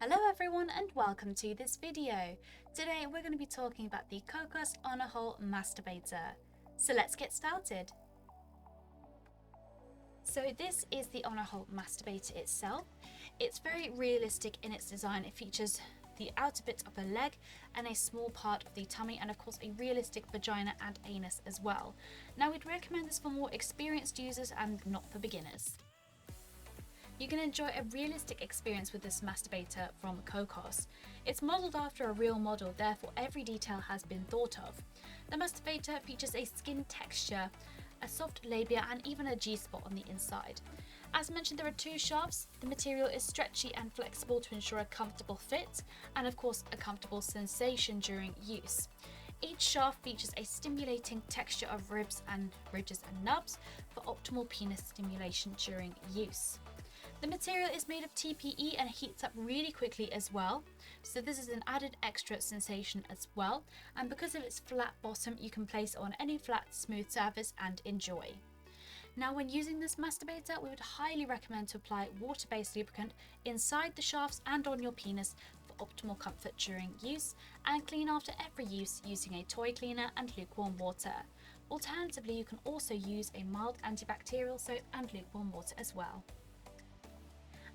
Hello everyone and welcome to this video. Today we're going to be talking about the Cocos On-A-Hole Masturbator. So let's get started. So this is the On-A-Hole Masturbator itself. It's very realistic in its design. It features the outer bit of the leg and a small part of the tummy, and of course a realistic vagina and anus as well. Now we'd recommend this for more experienced users and not for beginners. You can enjoy a realistic experience with this masturbator from Cocos. It's modelled after a real model, therefore every detail has been thought of. The masturbator features a skin texture, a soft labia and even a G-spot on the inside. As mentioned, there are two shafts. The material is stretchy and flexible to ensure a comfortable fit and of course a comfortable sensation during use. Each shaft features a stimulating texture of ribs and ridges and nubs for optimal penis stimulation during use. The material is made of TPE and heats up really quickly as well, so this is an added extra sensation as well, and because of its flat bottom you can place it on any flat smooth surface and enjoy. Now when using this masturbator, we would highly recommend to apply water-based lubricant inside the shafts and on your penis for optimal comfort during use, and clean after every use using a toy cleaner and lukewarm water. Alternatively, you can also use a mild antibacterial soap and lukewarm water as well.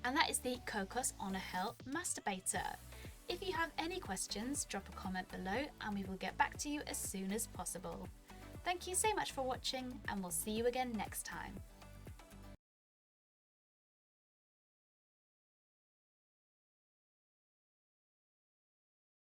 And that is the Cocos On-A-Hole Masturbator. If you have any questions, drop a comment below and we will get back to you as soon as possible. Thank you so much for watching and we'll see you again next time.